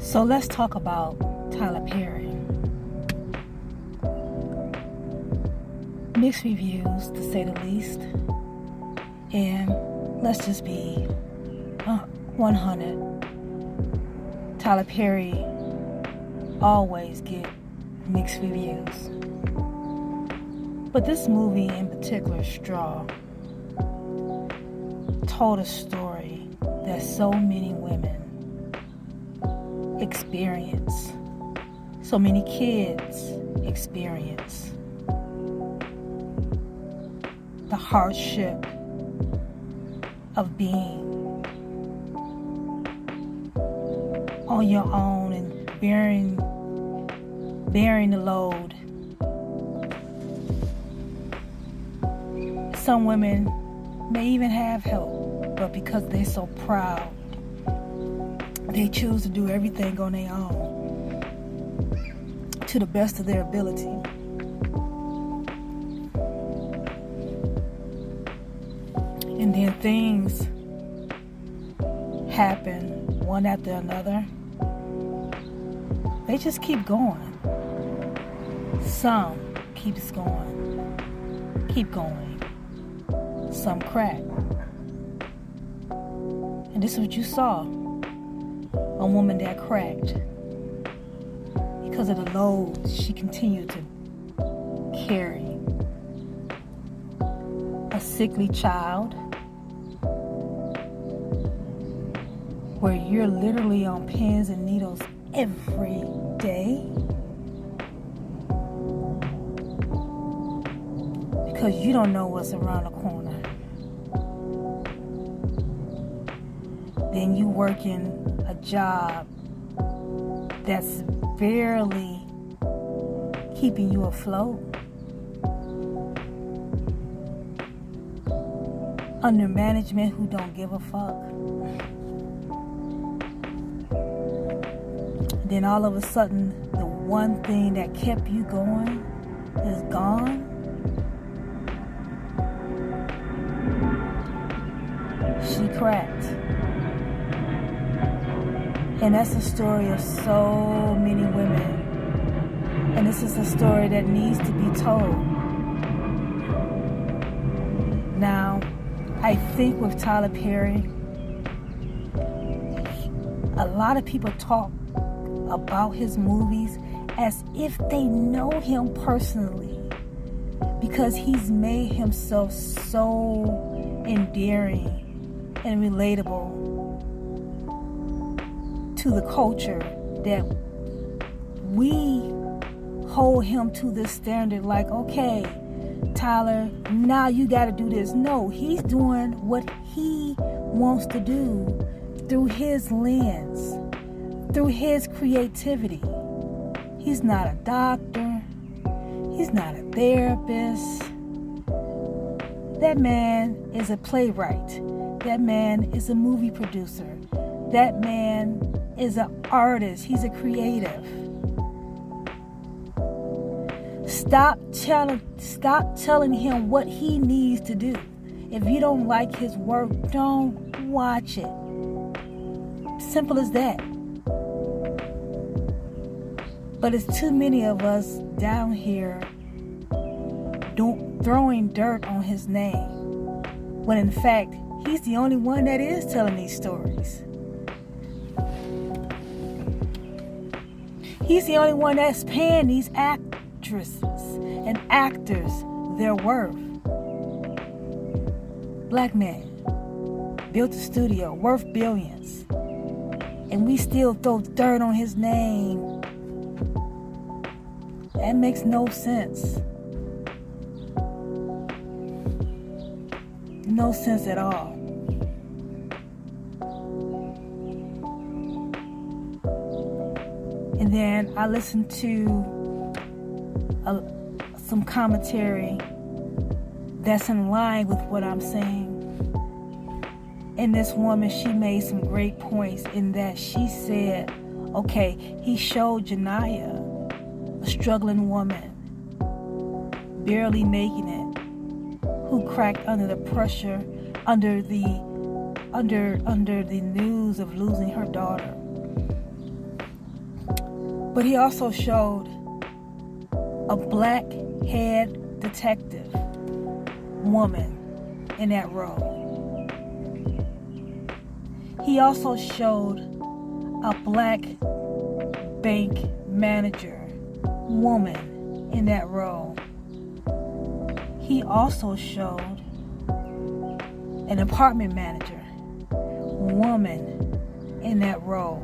So let's talk about Tyler Perry. Mixed reviews, to say the least. And let's just be 100. Tyler Perry always get mixed reviews. But this movie in particular, Straw, told a story that so many women experience, so many kids experience. The hardship of being on your own and bearing the load. Some women may even have help, but because they're so proud, they choose to do everything on their own to the best of their ability. And then things happen one after another. They just keep going. Some keep going. Some crack. And this is what you saw. A woman that cracked because of the load she continued to carry. A sickly child, where you're literally on pins and needles every day because you don't know what's around the corner. Then you working a job that's barely keeping you afloat, under management who don't give a fuck. Then all of a sudden, the one thing that kept you going is gone. She cracked. And that's the story of so many women. And this is a story that needs to be told. Now, I think with Tyler Perry, a lot of people talk about his movies as if they know him personally, because he's made himself so endearing and relatable to the culture that we hold him to this standard like, okay, Tyler, now you got to do this. No, he's doing what he wants to do through his lens, through his creativity. He's not a doctor. He's not a therapist. That man is a playwright. That man is a movie producer. That man is an artist. He's a creative. Stop telling him what he needs to do. If you don't like his work, don't watch it. Simple as that. But it's too many of us down here throwing dirt on his name, when in fact, he's the only one that is telling these stories. He's the only one that's paying these actresses and actors their worth. Black man built a studio worth billions, and we still throw dirt on his name. That makes no sense. No sense at all. And then I listened to some commentary that's in line with what I'm saying. And this woman, she made some great points in that she said, okay, he showed Janaya, a struggling woman, barely making it, who cracked under the pressure, under the news of losing her daughter. But he also showed a black head detective woman in that role. He also showed a black bank manager woman in that role. He also showed an apartment manager woman in that role.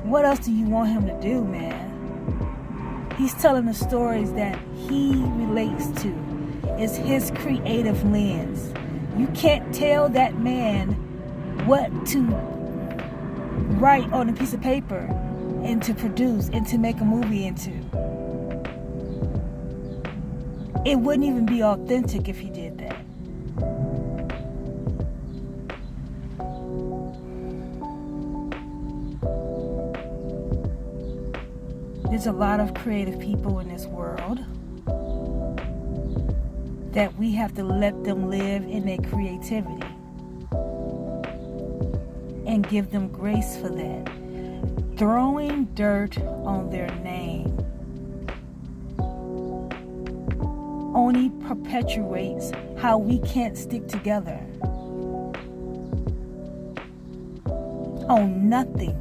What else do you want him to do, man? He's telling the stories that he relates to. It's his creative lens. You can't tell that man what to write on a piece of paper and to produce and to make a movie into. It wouldn't even be authentic if he did that. There's a lot of creative people in this world that we have to let them live in their creativity and give them grace for that. Throwing dirt on their name only perpetuates how we can't stick together on nothing.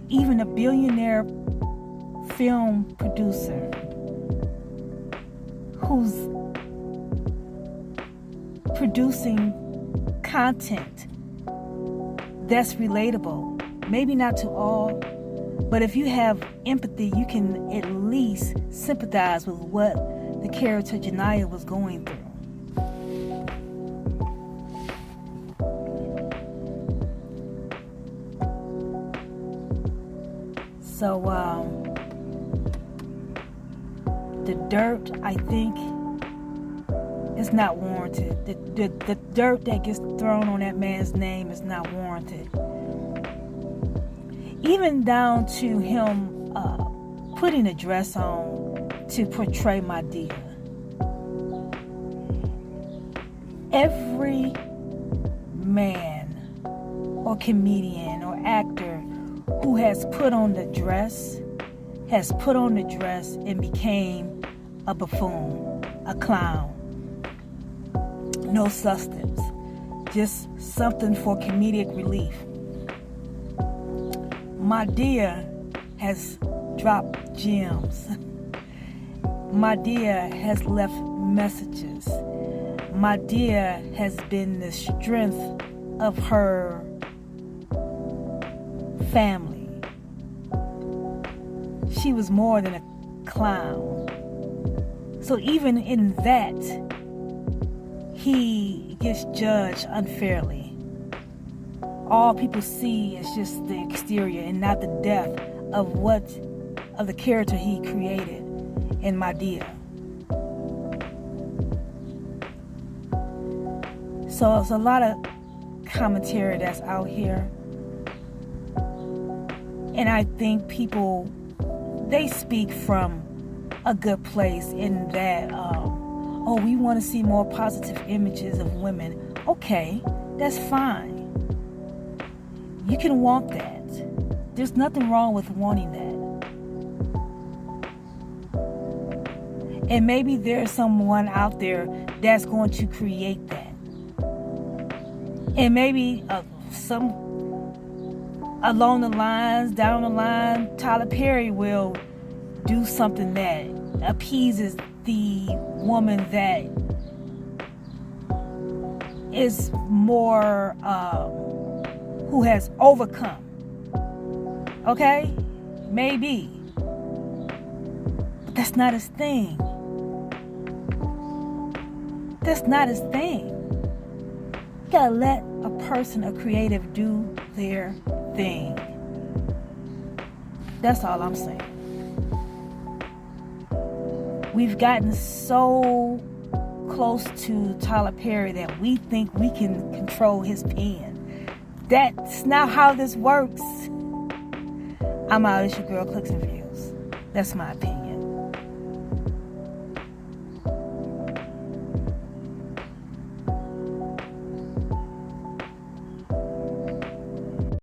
Even a billionaire film producer who's producing content that's relatable, maybe not to all, but if you have empathy, you can at least sympathize with what the character Janiyah was going through. So the dirt, I think, is not warranted. The dirt that gets thrown on that man's name is not warranted. Even down to him putting a dress on to portray Madea. Every man or comedian or actor who has put on the dress and became a buffoon, a clown. No substance, just something for comedic relief. Madea has dropped gems. Madea has left messages. Madea has been the strength of her family. She was more than a clown. So even in that, he gets judged unfairly. All people see is just the exterior and not the depth of the character he created in Madea. So there's a lot of commentary that's out here. And I think people, they speak from a good place in that, we want to see more positive images of women. Okay, that's fine. You can want that. Theres nothing wrong with wanting that. And maybe there's someone out there that's going to create that. And maybe some along the lines, down the line, Tyler Perry will do something that appeases the woman that is more, who has overcome. Okay? Maybe. But that's not his thing. That's not his thing. You gotta let a person, a creative, do their thing. That's all I'm saying. We've gotten so close to Tyler Perry that we think we can control his pen. That's not how this works. I'm out. It's your girl, Clicks and Views. That's my opinion.